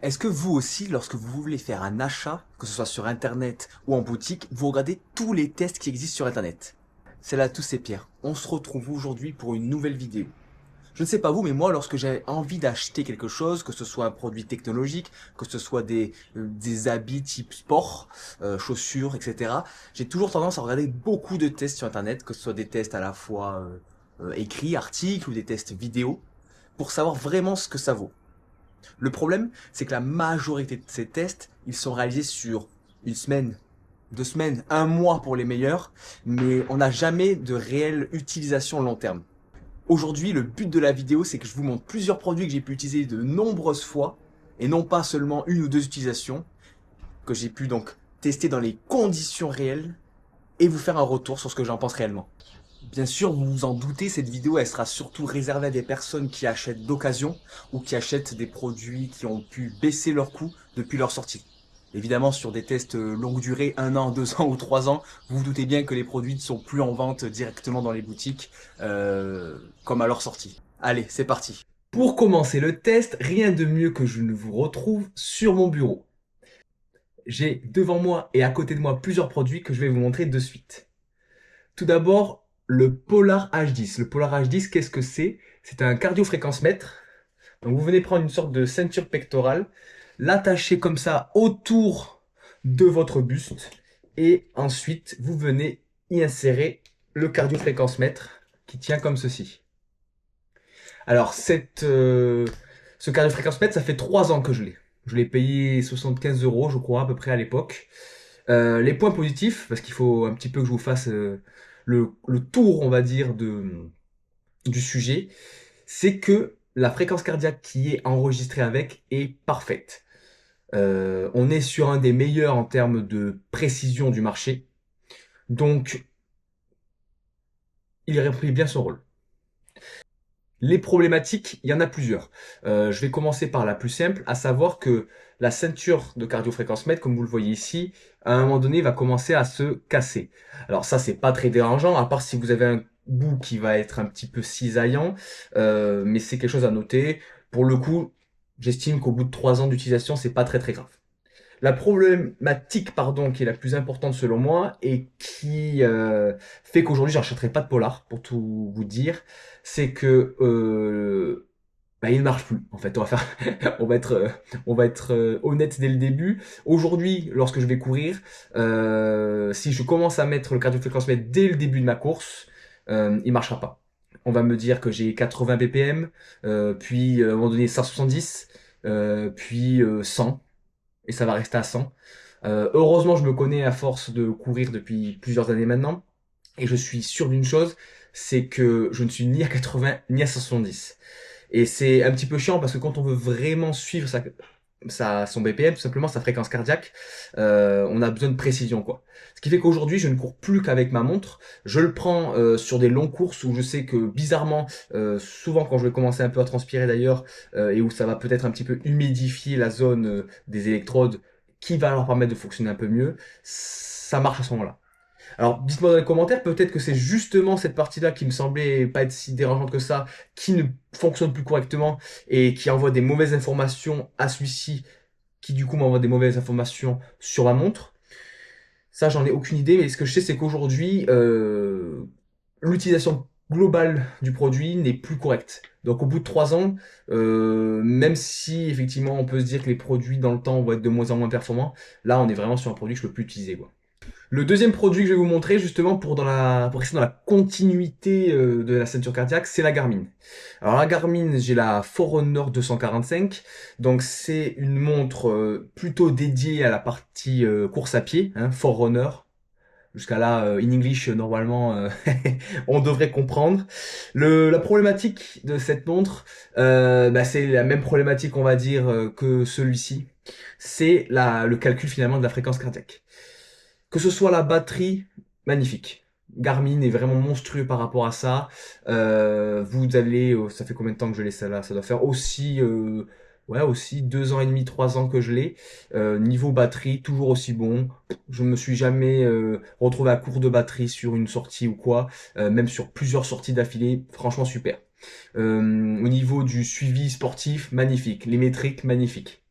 Est-ce que vous aussi, lorsque vous voulez faire un achat, que ce soit sur Internet ou en boutique, vous regardez tous les tests qui existent sur Internet? C'est là tous c'est Pierre. On se retrouve aujourd'hui pour une nouvelle vidéo. Je ne sais pas vous, mais moi, lorsque j'ai envie d'acheter quelque chose, que ce soit un produit technologique, que ce soit des habits type sport, chaussures, etc., j'ai toujours tendance à regarder beaucoup de tests sur Internet, que ce soit des tests à la fois écrits, articles ou des tests vidéo, pour savoir vraiment ce que ça vaut. Le problème, c'est que la majorité de ces tests, ils sont réalisés sur une semaine, 2 semaines, un mois pour les meilleurs, mais on n'a jamais de réelle utilisation long terme. Aujourd'hui, le but de la vidéo, c'est que je vous montre plusieurs produits que j'ai pu utiliser de nombreuses fois, et non pas seulement une ou deux utilisations, que j'ai pu donc tester dans les conditions réelles, et vous faire un retour sur ce que j'en pense réellement. Bien sûr, vous vous en doutez, cette vidéo elle sera surtout réservée à des personnes qui achètent d'occasion ou qui achètent des produits qui ont pu baisser leur coût depuis leur sortie. Évidemment, sur des tests longue durée, 1 an, 2 ans ou 3 ans, vous vous doutez bien que les produits ne sont plus en vente directement dans les boutiques comme à leur sortie. Allez, c'est parti. Pour commencer le test, rien de mieux que je ne vous retrouve sur mon bureau. J'ai devant moi et à côté de moi plusieurs produits que je vais vous montrer de suite. Tout d'abord, le Polar H10. Le Polar H10, qu'est-ce que c'est? C'est un cardiofréquencemètre. Donc vous venez prendre une sorte de ceinture pectorale, l'attacher comme ça autour de votre buste et ensuite vous venez y insérer le cardiofréquencemètre qui tient comme ceci. Alors ce cardiofréquencemètre, ça fait 3 ans que je l'ai. Je l'ai payé 75 € je crois à peu près à l'époque. Les points positifs, parce qu'il faut un petit peu que je vous fasse le tour, on va dire, du sujet, c'est que la fréquence cardiaque qui est enregistrée avec est parfaite. On est sur un des meilleurs en termes de précision du marché, donc il remplit bien son rôle. Les problématiques, il y en a plusieurs. Je vais commencer par la plus simple, à savoir que la ceinture de cardiofréquencemètre, comme vous le voyez ici, à un moment donné, va commencer à se casser. Alors ça, c'est pas très dérangeant, à part si vous avez un bout qui va être un petit peu cisaillant, mais c'est quelque chose à noter. Pour le coup, j'estime qu'au bout de 3 ans d'utilisation, c'est pas très très grave. La problématique, pardon, qui est la plus importante selon moi et qui fait qu'aujourd'hui j'achèterai pas de polar, pour tout vous dire, c'est que il ne marche plus. En fait, on va faire, on va être honnête dès le début. Aujourd'hui, lorsque je vais courir, si je commence à mettre le cardiofréquencemètre dès le début de ma course, il marchera pas. On va me dire que j'ai 80 BPM, puis à un moment donné 170, puis 100 et ça va rester à 100. Heureusement, je me connais à force de courir depuis plusieurs années maintenant, et je suis sûr d'une chose, c'est que je ne suis ni à 80 ni à 170. Et c'est un petit peu chiant parce que quand on veut vraiment suivre son BPM, tout simplement sa fréquence cardiaque, on a besoin de précision quoi. Ce qui fait qu'aujourd'hui je ne cours plus qu'avec ma montre. Je le prends sur des longues courses où je sais que bizarrement, souvent quand je vais commencer un peu à transpirer d'ailleurs, et où ça va peut-être un petit peu humidifier la zone des électrodes, qui va leur permettre de fonctionner un peu mieux, ça marche à ce moment-là. Alors, dites-moi dans les commentaires, peut-être que c'est justement cette partie-là qui me semblait pas être si dérangeante que ça, qui ne fonctionne plus correctement et qui envoie des mauvaises informations à celui-ci, qui du coup m'envoie des mauvaises informations sur ma montre. Ça, j'en ai aucune idée, mais ce que je sais, c'est qu'aujourd'hui, l'utilisation globale du produit n'est plus correcte. Donc au bout de 3 ans, même si effectivement on peut se dire que les produits dans le temps vont être de moins en moins performants, là on est vraiment sur un produit que je peux plus utiliser quoi. Le deuxième produit que je vais vous montrer justement pour rester dans la continuité de la ceinture cardiaque, c'est la Garmin. Alors la Garmin, j'ai la Forerunner 245, donc c'est une montre plutôt dédiée à la partie course à pied, hein, Forerunner. Jusqu'à là, in English, normalement, on devrait comprendre. La problématique de cette montre, c'est la même problématique, on va dire, que celui-ci. C'est le calcul finalement de la fréquence cardiaque. Que ce soit la batterie, magnifique. Garmin est vraiment monstrueux par rapport à ça. Vous allez, ça fait combien de temps que je l'ai celle-là? Ça doit faire aussi, aussi 2 ans et demi, 3 ans que je l'ai. Niveau batterie, toujours aussi bon. Je me suis jamais retrouvé à court de batterie sur une sortie ou quoi, même sur plusieurs sorties d'affilée. Franchement super. Au niveau du suivi sportif, magnifique. Les métriques, magnifiques.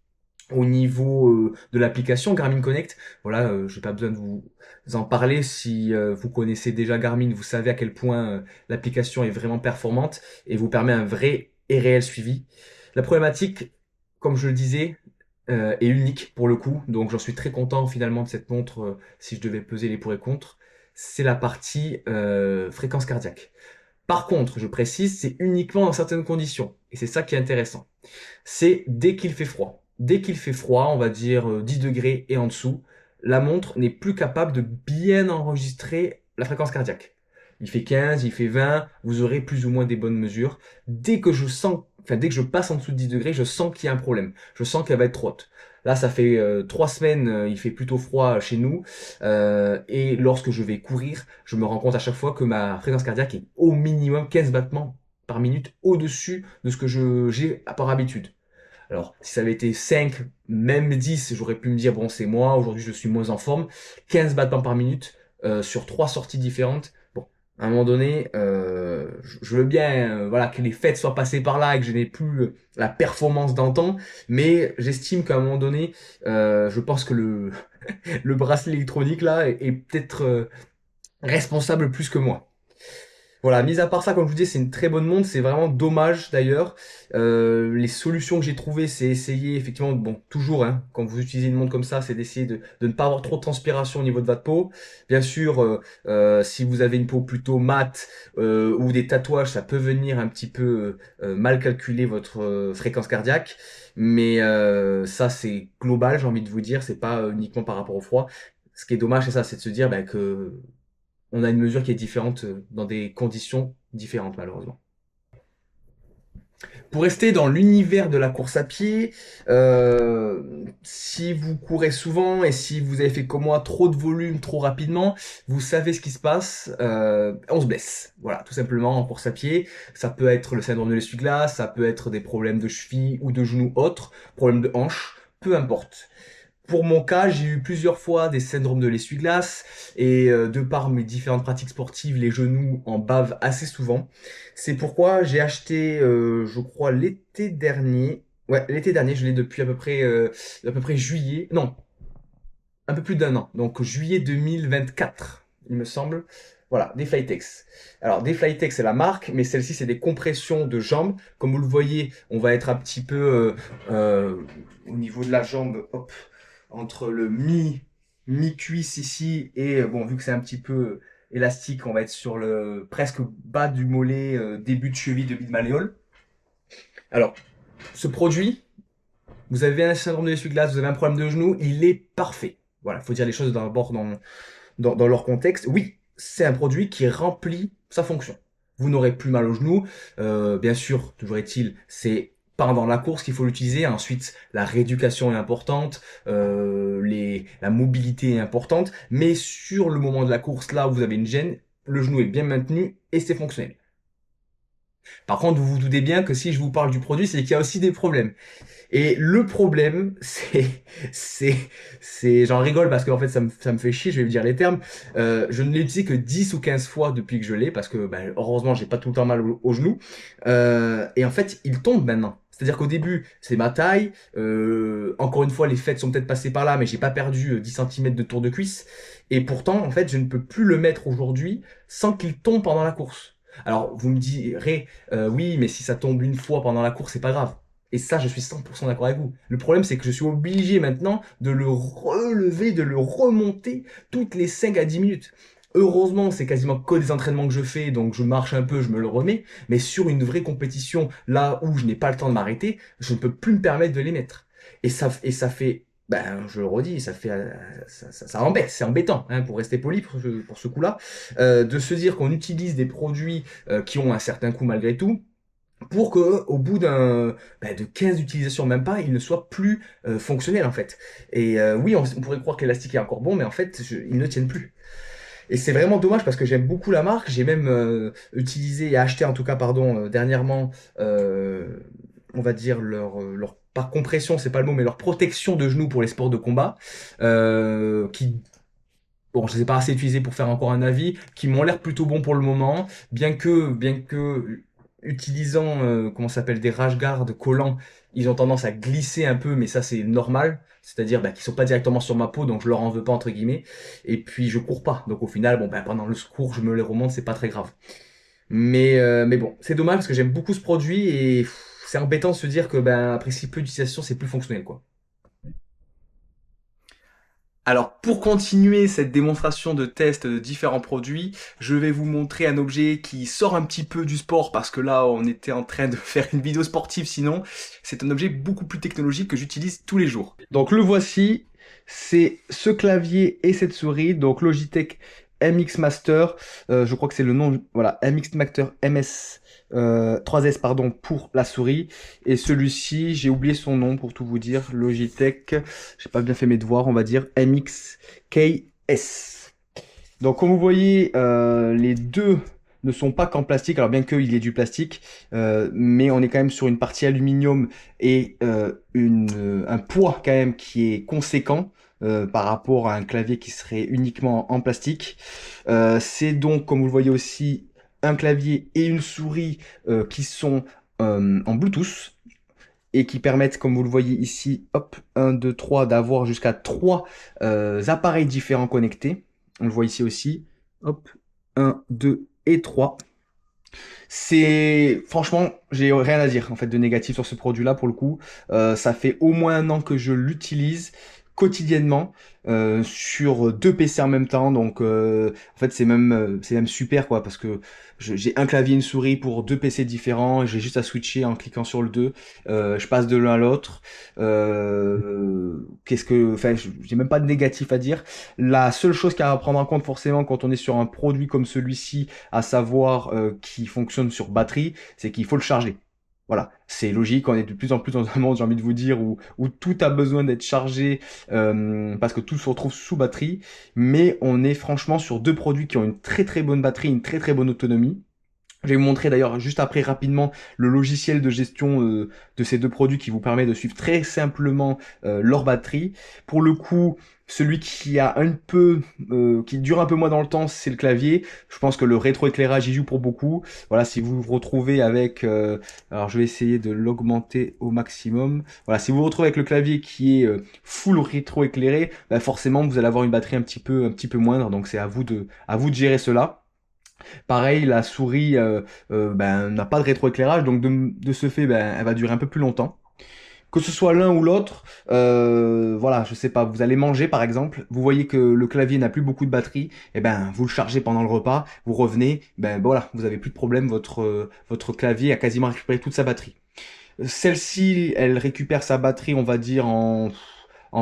Au niveau de l'application Garmin Connect, voilà, j'ai pas besoin de vous en parler. Si vous connaissez déjà Garmin, vous savez à quel point l'application est vraiment performante et vous permet un vrai et réel suivi. La problématique, comme je le disais, est unique pour le coup, donc j'en suis très content finalement de cette montre, si je devais peser les pour et contre, c'est la partie fréquence cardiaque. Par contre, je précise, c'est uniquement dans certaines conditions, et c'est ça qui est intéressant. C'est dès qu'il fait froid. Dès qu'il fait froid, on va dire 10 degrés et en dessous, la montre n'est plus capable de bien enregistrer la fréquence cardiaque. Il fait 15, il fait 20, vous aurez plus ou moins des bonnes mesures. Dès que je sens, enfin dès que je passe en dessous de 10 degrés, je sens qu'il y a un problème. Je sens qu'elle va être trop haute. Là, ça fait 3 semaines, il fait plutôt froid chez nous. Et lorsque je vais courir, je me rends compte à chaque fois que ma fréquence cardiaque est au minimum 15 battements par minute au-dessus de ce que j'ai par habitude. Alors, si ça avait été 5, même 10, j'aurais pu me dire, bon, c'est moi, aujourd'hui je suis moins en forme. 15 battements par minute sur 3 sorties différentes. Bon, à un moment donné, je veux bien voilà, que les fêtes soient passées par là et que je n'ai plus la performance d'antan, mais j'estime qu'à un moment donné, je pense que le bracelet électronique là est peut-être responsable plus que moi. Voilà, mis à part ça, comme je vous dis, c'est une très bonne montre. C'est vraiment dommage d'ailleurs. Les solutions que j'ai trouvées, c'est essayer effectivement, bon, toujours, hein, quand vous utilisez une montre comme ça, c'est d'essayer de ne pas avoir trop de transpiration au niveau de votre peau. Bien sûr, si vous avez une peau plutôt mate ou des tatouages, ça peut venir un petit peu mal calculer votre fréquence cardiaque. Mais ça, c'est global, j'ai envie de vous dire. C'est pas uniquement par rapport au froid. Ce qui est dommage, c'est ça, c'est de se dire bah, que on a une mesure qui est différente dans des conditions différentes malheureusement. Pour rester dans l'univers de la course à pied, si vous courez souvent et si vous avez fait comme moi trop de volume trop rapidement, vous savez ce qui se passe, on se blesse. Voilà, tout simplement en course à pied. Ça peut être le syndrome de l'essuie-glace, ça peut être des problèmes de cheville ou de genoux autres, problèmes de hanche, peu importe. Pour mon cas, j'ai eu plusieurs fois des syndromes de l'essuie-glace et de par mes différentes pratiques sportives, les genoux en bavent assez souvent. C'est pourquoi j'ai acheté, je crois, l'été dernier. Ouais, l'été dernier, je l'ai depuis à peu près juillet. Non, un peu plus d'un an. Donc juillet 2024, il me semble. Voilà, des Flytex. Alors, des Flytex, c'est la marque, mais celle-ci, c'est des compressions de jambes. Comme vous le voyez, on va être un petit peu au niveau de la jambe, hop, entre le mi-cuisse ici et bon, vu que c'est un petit peu élastique, on va être sur le presque bas du mollet, début de cheville, début de malléole. Alors, ce produit, vous avez un syndrome de l'essuie-glace, vous avez un problème de genou, il est parfait. Voilà, il faut dire les choses d'abord dans leur contexte. Oui, c'est un produit qui remplit sa fonction. Vous n'aurez plus mal au genou. Bien sûr, toujours est-il, c'est pendant la course qu'il faut l'utiliser. Ensuite, la rééducation est importante, la mobilité est importante. Mais sur le moment de la course, là où vous avez une gêne, le genou est bien maintenu et c'est fonctionnel. Par contre, vous vous doutez bien que si je vous parle du produit, c'est qu'il y a aussi des problèmes. Et le problème, j'en rigole parce qu'en fait, ça me fait chier, je vais vous dire les termes. Je ne l'ai utilisé que 10 ou 15 fois depuis que je l'ai parce que, ben, heureusement, j'ai pas tout le temps mal au genou. Et en fait, il tombe maintenant. C'est-à-dire qu'au début, c'est ma taille. Encore une fois, les fêtes sont peut-être passées par là, mais j'ai pas perdu 10 cm de tour de cuisse. Et pourtant, en fait, je ne peux plus le mettre aujourd'hui sans qu'il tombe pendant la course. Alors, vous me direz, oui, mais si ça tombe une fois pendant la course, c'est pas grave. Et ça, je suis 100% d'accord avec vous. Le problème, c'est que je suis obligé maintenant de le relever, de le remonter toutes les 5 à 10 minutes. Heureusement, c'est quasiment que des entraînements que je fais, donc je marche un peu, je me le remets. Mais sur une vraie compétition, là où je n'ai pas le temps de m'arrêter, je ne peux plus me permettre de les mettre. Et ça fait, ben, je le redis, ça embête, c'est embêtant, hein, pour rester poli pour ce coup-là, de se dire qu'on utilise des produits qui ont un certain coût malgré tout, pour que au bout de 15 utilisations, même pas, il ne soit plus fonctionnel en fait. Et oui, on pourrait croire que l'élastique est encore bon, mais en fait, ils ne tiennent plus. Et c'est vraiment dommage parce que j'aime beaucoup la marque. J'ai même utilisé et acheté en tout cas, pardon, dernièrement, on va dire leur pas compression, c'est pas le mot, mais leur protection de genoux pour les sports de combat, qui bon, je les ai pas assez utilisés pour faire encore un avis, qui m'ont l'air plutôt bons pour le moment, bien que utilisant comment ça s'appelle des rash guards collants, ils ont tendance à glisser un peu, mais ça c'est normal. C'est-à-dire qu'ils sont pas directement sur ma peau, donc je leur en veux pas entre guillemets. Et puis je cours pas, donc au final, bon pendant le cours, je me les remonte, c'est pas très grave. Mais bon, c'est dommage parce que j'aime beaucoup ce produit et c'est embêtant de se dire que après si peu d'utilisation, c'est plus fonctionnel quoi. Alors, pour continuer cette démonstration de test de différents produits, je vais vous montrer un objet qui sort un petit peu du sport parce que là, on était en train de faire une vidéo sportive sinon. C'est un objet beaucoup plus technologique que j'utilise tous les jours. Donc le voici, c'est ce clavier et cette souris, donc Logitech MX Master, je crois que c'est le nom, voilà, MX Master MS 3S pardon pour la souris, et celui-ci j'ai oublié son nom pour tout vous dire, Logitech, j'ai pas bien fait mes devoirs, on va dire MXKS. Donc comme vous voyez, les deux ne sont pas qu'en plastique, alors bien qu'il y ait du plastique, mais on est quand même sur une partie aluminium et un poids quand même qui est conséquent par rapport à un clavier qui serait uniquement en plastique. C'est donc, comme vous le voyez aussi, un clavier et une souris qui sont en Bluetooth et qui permettent, comme vous le voyez ici, hop, 1, 2, 3, d'avoir jusqu'à 3 appareils différents connectés. On le voit ici aussi, hop, 1, 2 et 3. C'est franchement, j'ai rien à dire en fait de négatif sur ce produit-là pour le coup. Ça fait au moins un an que je l'utilise quotidiennement sur deux PC en même temps. Donc en fait c'est même super quoi parce que j'ai un clavier, une souris pour deux PC différents. J'ai juste à switcher en cliquant sur le 2. Je passe de l'un à l'autre. Enfin, j'ai même pas de négatif à dire. La seule chose qu'il y a à prendre en compte forcément quand on est sur un produit comme celui-ci, à savoir qui fonctionne sur batterie, c'est qu'il faut le charger. Voilà, c'est logique, on est de plus en plus dans un monde, j'ai envie de vous dire, où tout a besoin d'être chargé parce que tout se retrouve sous batterie, mais on est franchement sur deux produits qui ont une très très bonne batterie, une très très bonne autonomie. Je vais vous montrer d'ailleurs juste après rapidement le logiciel de gestion de ces deux produits qui vous permet de suivre très simplement leur batterie. Pour le coup, celui qui a un peu, qui dure un peu moins dans le temps, c'est le clavier. Je pense que le rétroéclairage y joue pour beaucoup. Voilà, si vous vous retrouvez avec, alors je vais essayer de l'augmenter au maximum. Voilà, si vous vous retrouvez avec le clavier qui est full rétroéclairé, forcément vous allez avoir une batterie un petit peu moindre. Donc c'est à vous de gérer cela. Pareil, la souris n'a pas de rétroéclairage, donc de ce fait, elle va durer un peu plus longtemps. Que ce soit l'un ou l'autre, voilà, je sais pas, vous allez manger par exemple, vous voyez que le clavier n'a plus beaucoup de batterie, et vous le chargez pendant le repas, vous revenez, voilà, vous avez plus de problème, votre clavier a quasiment récupéré toute sa batterie. Celle-ci, elle récupère sa batterie, on va dire en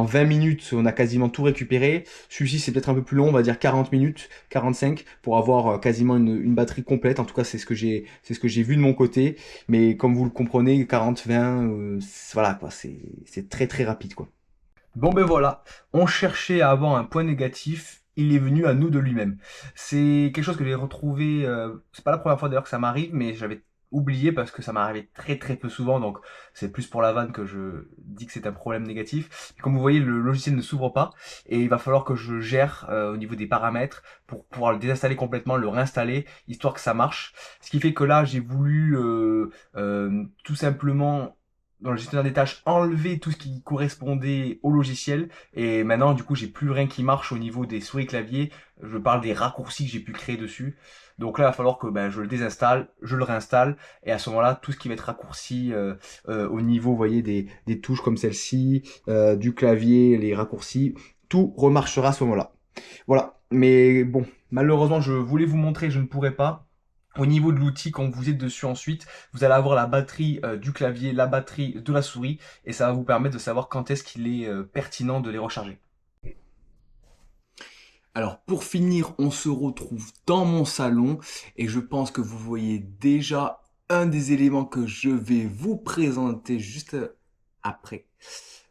20 minutes, on a quasiment tout récupéré. Celui-ci, c'est peut-être un peu plus long, on va dire 40 minutes, 45, pour avoir quasiment une batterie complète. En tout cas, c'est ce que j'ai vu de mon côté. Mais comme vous le comprenez, 40, 20, voilà, quoi, c'est très très rapide, quoi. Bon ben voilà, on cherchait à avoir un point négatif, il est venu à nous de lui-même. C'est quelque chose que j'ai retrouvé, c'est pas la première fois d'ailleurs que ça m'arrive, mais j'avais oublié parce que ça m'arrivait très très peu souvent, donc c'est plus pour la vanne que je dis que c'est un problème négatif. Comme vous voyez, le logiciel ne s'ouvre pas et il va falloir que je gère au niveau des paramètres pour pouvoir le désinstaller complètement, le réinstaller, histoire que ça marche. Ce qui fait que là, j'ai voulu tout simplement dans le gestionnaire des tâches, enlever tout ce qui correspondait au logiciel. Et maintenant, du coup, j'ai plus rien qui marche au niveau des souris clavier. Je parle des raccourcis que j'ai pu créer dessus. Donc là, il va falloir que je le désinstalle, je le réinstalle. Et à ce moment-là, tout ce qui va être raccourci au niveau, vous voyez, des touches comme celle-ci, du clavier, les raccourcis, tout remarchera à ce moment-là. Voilà. Mais bon, malheureusement, je voulais vous montrer, je ne pourrais pas. Au niveau de l'outil, quand vous êtes dessus ensuite, vous allez avoir la batterie du clavier, la batterie de la souris, et ça va vous permettre de savoir quand est-ce qu'il est pertinent de les recharger. Alors pour finir, on se retrouve dans mon salon, et je pense que vous voyez déjà un des éléments que je vais vous présenter juste après.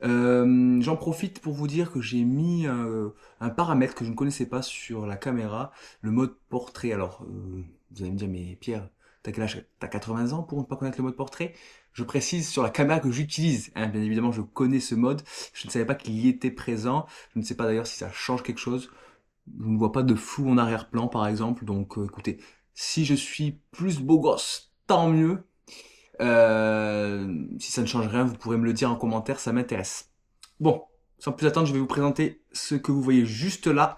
J'en profite pour vous dire que j'ai mis un paramètre que je ne connaissais pas sur la caméra, le mode portrait. Alors, vous allez me dire, mais Pierre, t'as quel âge? T'as 80 ans pour ne pas connaître le mode portrait? Je précise sur la caméra que j'utilise. Hein, bien évidemment, je connais ce mode. Je ne savais pas qu'il y était présent. Je ne sais pas d'ailleurs si ça change quelque chose. Je ne vois pas de flou en arrière-plan, par exemple. Donc, écoutez, si je suis plus beau gosse, tant mieux. Si ça ne change rien, vous pourrez me le dire en commentaire, ça m'intéresse. Bon, sans plus attendre, je vais vous présenter ce que vous voyez juste là.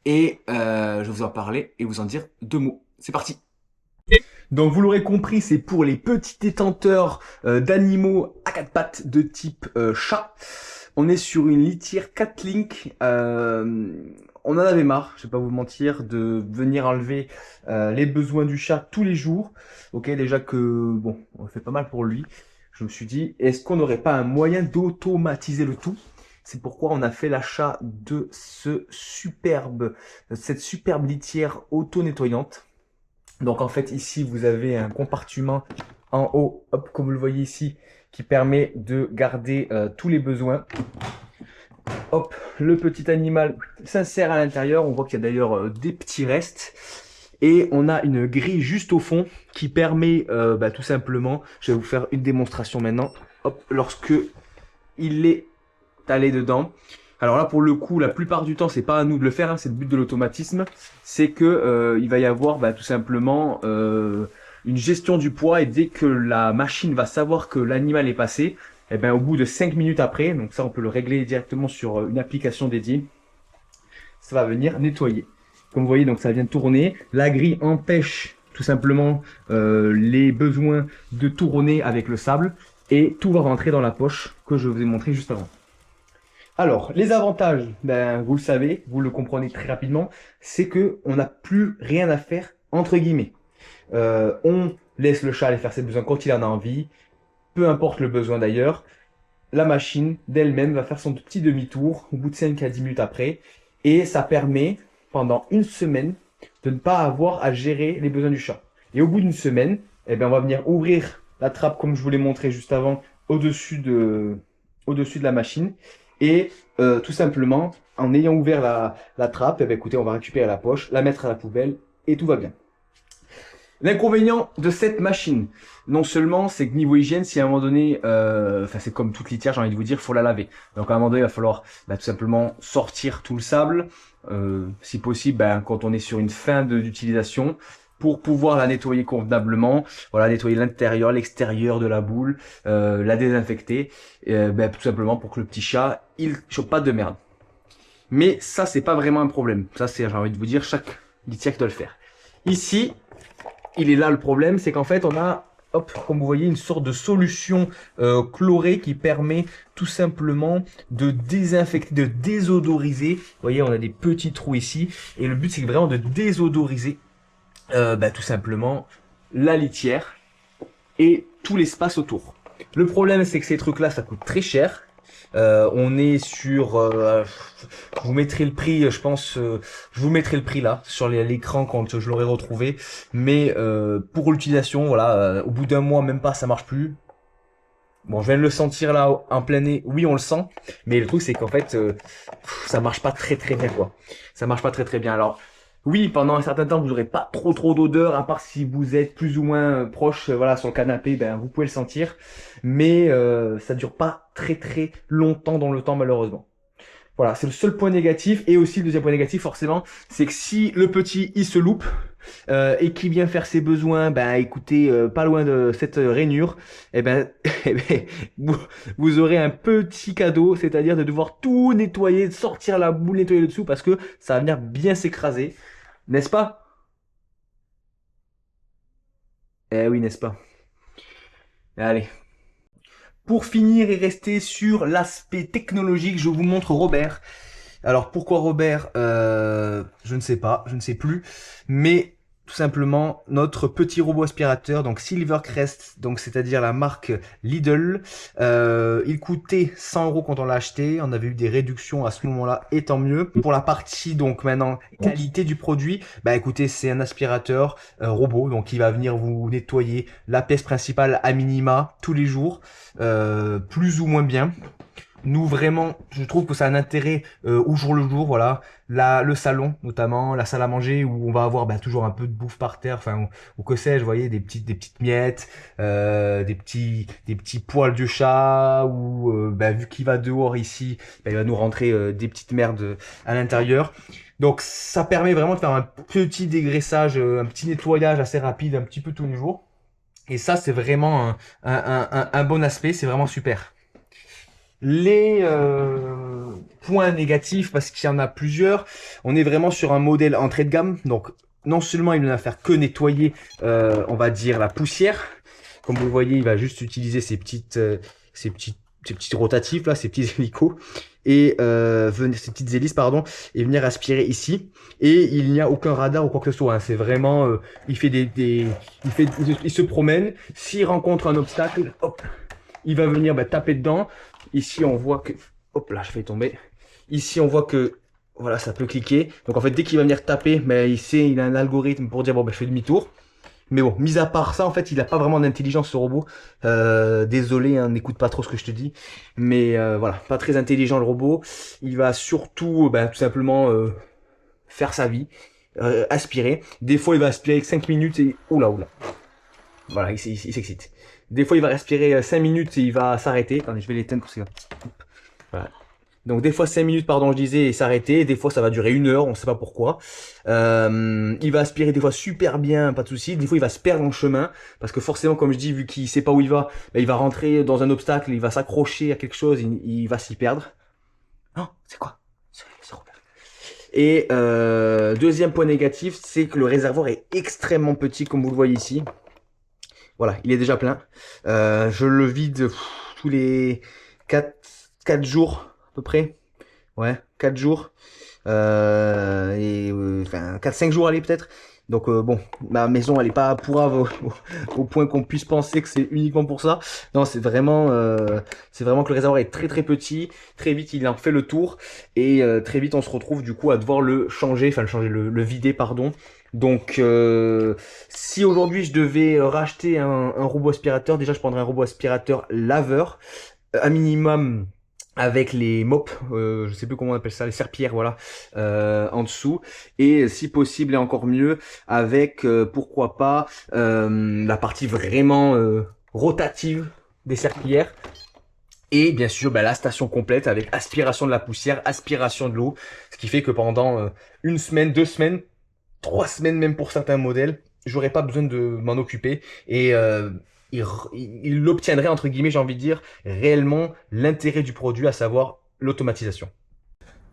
Et je vais vous en parler et vous en dire 2 mots. C'est parti. Donc vous l'aurez compris, c'est pour les petits détenteurs d'animaux à 4 pattes de type chat. On est sur une litière 4 Link. On en avait marre, je vais pas vous mentir, de venir enlever les besoins du chat tous les jours. Ok, déjà que bon, on fait pas mal pour lui. Je me suis dit, est-ce qu'on n'aurait pas un moyen d'automatiser le tout? C'est pourquoi on a fait l'achat de cette superbe litière auto-nettoyante. Donc en fait ici vous avez un compartiment en haut, hop, comme vous le voyez ici, qui permet de garder tous les besoins. Hop, le petit animal s'insère à l'intérieur, on voit qu'il y a d'ailleurs des petits restes. Et on a une grille juste au fond qui permet tout simplement, je vais vous faire une démonstration maintenant, hop, lorsque il est allé dedans. Alors là, pour le coup, la plupart du temps, c'est pas à nous de le faire, hein, c'est le but de l'automatisme. C'est que il va y avoir tout simplement une gestion du poids, et dès que la machine va savoir que l'animal est passé, et au bout de 5 minutes après, donc ça on peut le régler directement sur une application dédiée, ça va venir nettoyer. Comme vous voyez, donc ça vient de tourner. La grille empêche tout simplement les besoins de tourner avec le sable, et tout va rentrer dans la poche que je vous ai montré juste avant. Alors, les avantages, vous le savez, vous le comprenez très rapidement, c'est que on n'a plus rien à faire, entre guillemets. On laisse le chat aller faire ses besoins quand il en a envie, peu importe le besoin d'ailleurs. La machine d'elle-même va faire son petit demi-tour au bout de 5 à 10 minutes après, et ça permet, pendant une semaine, de ne pas avoir à gérer les besoins du chat. Et au bout d'une semaine, on va venir ouvrir la trappe, comme je vous l'ai montré juste avant, au-dessus de la machine. Et tout simplement, en ayant ouvert la trappe, écoutez, on va récupérer la poche, la mettre à la poubelle, et tout va bien. L'inconvénient de cette machine, non seulement, c'est que niveau hygiène, si à un moment donné, c'est comme toute litière, j'ai envie de vous dire, il faut la laver. Donc à un moment donné, il va falloir tout simplement sortir tout le sable, si possible, quand on est sur une fin d'utilisation, pour pouvoir la nettoyer convenablement, voilà, nettoyer l'intérieur, l'extérieur de la boule, la désinfecter, tout simplement pour que le petit chat, il chope pas de merde. Mais ça, c'est pas vraiment un problème. Ça, c'est, j'ai envie de vous dire, chaque litière qui doit le faire. Ici, il est là le problème, c'est qu'en fait, on a, hop, comme vous voyez, une sorte de solution chlorée qui permet tout simplement de désinfecter, de désodoriser. Vous voyez, on a des petits trous ici, et le but, c'est vraiment de désodoriser tout simplement la litière et tout l'espace autour. Le problème, c'est que ces trucs là ça coûte très cher. On est sur je vous mettrai le prix, je pense, je vous mettrai le prix là sur l'écran quand je l'aurai retrouvé, mais pour l'utilisation, voilà, au bout d'un mois, même pas, ça marche plus. Bon, je viens de le sentir là en plein nez, oui on le sent, mais le truc c'est qu'en fait ça marche pas très bien, quoi. Ça marche pas très bien. Alors oui, pendant un certain temps, vous n'aurez pas trop d'odeur, à part si vous êtes plus ou moins proche, voilà, sur le canapé, vous pouvez le sentir. Mais ça dure pas très longtemps dans le temps, malheureusement. Voilà, c'est le seul point négatif. Et aussi, le deuxième point négatif, forcément, c'est que si le petit, il se loupe, et qu'il vient faire ses besoins, écoutez, pas loin de cette rainure, vous aurez un petit cadeau, c'est-à-dire de devoir tout nettoyer, sortir la boule, nettoyer le dessous, parce que ça va venir bien s'écraser. N'est-ce pas? Eh oui, n'est-ce pas? Allez. Pour finir et rester sur l'aspect technologique, je vous montre Robert. Alors pourquoi Robert? Je ne sais pas, je ne sais plus. Mais tout simplement notre petit robot aspirateur, donc Silvercrest, donc c'est-à-dire la marque Lidl. Il coûtait 100 € quand on l'a acheté. On avait eu des réductions à ce moment-là, et tant mieux. Pour la partie donc maintenant qualité du produit, écoutez, c'est un aspirateur robot, donc il va venir vous nettoyer la pièce principale à minima tous les jours, plus ou moins bien. Nous vraiment, je trouve que ça a un intérêt au jour le jour, voilà. Le salon notamment, la salle à manger où on va avoir toujours un peu de bouffe par terre, enfin ou que sais-je, vous voyez, des petites miettes, des petits poils de chat, ou vu qu'il va dehors ici, il va nous rentrer des petites merdes à l'intérieur. Donc ça permet vraiment de faire un petit dégraissage, un petit nettoyage assez rapide, un petit peu tous les jours. Et ça, c'est vraiment un bon aspect, c'est vraiment super. Les points négatifs, parce qu'il y en a plusieurs, on est vraiment sur un modèle entrée de gamme. Donc, non seulement il ne va faire que nettoyer, on va dire, la poussière. Comme vous le voyez, il va juste utiliser ces petits rotatifs là, ces petits hélicos et ces petites hélices pardon, et venir aspirer ici. Et il n'y a aucun radar ou quoi que ce soit. Hein. C'est vraiment, il fait il se promène. S'il rencontre un obstacle, hop, il va venir taper dedans. Ici, on voit que, hop là, je fais tomber. Ici, on voit que, voilà, ça peut cliquer. Donc en fait, dès qu'il va venir taper, mais il a un algorithme pour dire bon, je fais demi-tour. Mais bon, mis à part ça, en fait, il n'a pas vraiment d'intelligence ce robot. Désolé, hein, n'écoute pas trop ce que je te dis. Mais voilà, pas très intelligent le robot. Il va surtout, tout simplement faire sa vie, aspirer. Des fois, il va aspirer 5 minutes et oula oula. Voilà, il s'excite. Des fois, il va respirer 5 minutes et il va s'arrêter. Attendez, je vais l'éteindre pour que ça. Voilà. Donc des fois 5 minutes, pardon, je disais, et s'arrêter. Des fois, ça va durer 1 heure, on ne sait pas pourquoi. Il va aspirer des fois super bien, pas de souci. Des fois, il va se perdre en chemin. Parce que forcément, comme je dis, vu qu'il sait pas où il va, il va rentrer dans un obstacle, il va s'accrocher à quelque chose, il va s'y perdre. Non, c'est quoi? C'est Robert. Et deuxième point négatif, c'est que le réservoir est extrêmement petit, comme vous le voyez ici. Voilà, il est déjà plein. Je le vide tous les 4 jours à peu près. Ouais, 4 jours. Enfin, 4-5 jours, allez, peut-être. Donc bon, ma maison, elle est pas pourrave au point qu'on puisse penser que c'est uniquement pour ça. Non, c'est vraiment que le réservoir est très très petit. Très vite, il en fait le tour. Et très vite, on se retrouve du coup à devoir le changer, le vider, pardon. Donc, si aujourd'hui je devais racheter un robot aspirateur, déjà je prendrais un robot aspirateur laveur, à minimum avec les mops, je sais plus comment on appelle ça, les serpillères, voilà, en dessous, et si possible et encore mieux avec, pourquoi pas, la partie vraiment rotative des serpillères. Et bien sûr, la station complète avec aspiration de la poussière, aspiration de l'eau, ce qui fait que pendant 1 semaine, 2 semaines, 3 semaines même pour certains modèles, j'aurais pas besoin de m'en occuper et il obtiendrait entre guillemets, j'ai envie de dire, réellement l'intérêt du produit, à savoir l'automatisation.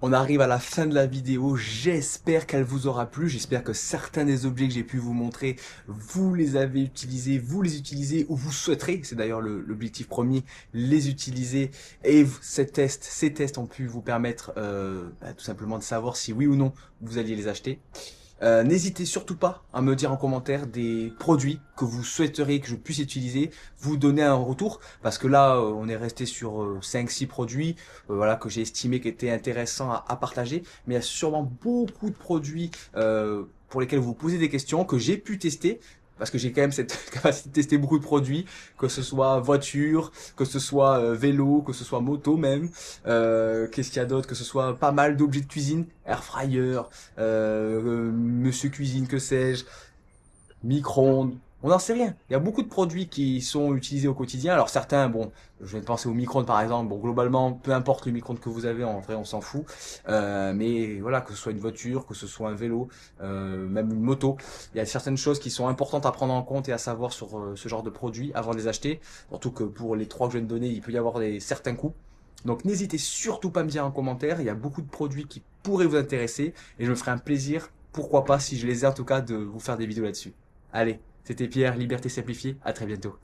On arrive à la fin de la vidéo, j'espère qu'elle vous aura plu, j'espère que certains des objets que j'ai pu vous montrer, vous les avez utilisés, vous les utilisez ou vous souhaiterez, c'est d'ailleurs l'objectif premier, les utiliser et ces tests ont pu vous permettre tout simplement de savoir si oui ou non vous alliez les acheter. N'hésitez surtout pas à me dire en commentaire des produits que vous souhaiteriez que je puisse utiliser, vous donner un retour, parce que là on est resté sur 5-6 produits voilà, que j'ai estimé qui étaient intéressants à partager, mais il y a sûrement beaucoup de produits pour lesquels vous posez des questions, que j'ai pu tester, parce que j'ai quand même cette capacité de tester beaucoup de produits, que ce soit voiture, que ce soit vélo, que ce soit moto même. Qu'est-ce qu'il y a d'autre? Que ce soit pas mal d'objets de cuisine, air fryer, monsieur cuisine, que sais-je, micro-ondes. On n'en sait rien. Il y a beaucoup de produits qui sont utilisés au quotidien. Alors certains, bon, je vais penser au micro-ondes par exemple. Bon, globalement, peu importe le micro-ondes que vous avez, en vrai, on s'en fout. Mais voilà, que ce soit une voiture, que ce soit un vélo, même une moto, il y a certaines choses qui sont importantes à prendre en compte et à savoir sur ce genre de produits avant de les acheter. Surtout que pour les 3 que je viens de donner, il peut y avoir certains coûts. Donc n'hésitez surtout pas à me dire en commentaire. Il y a beaucoup de produits qui pourraient vous intéresser et je me ferai un plaisir, pourquoi pas, si je les ai en tout cas, de vous faire des vidéos là-dessus. Allez, c'était Pierre, Liberté Simplifiée, à très bientôt.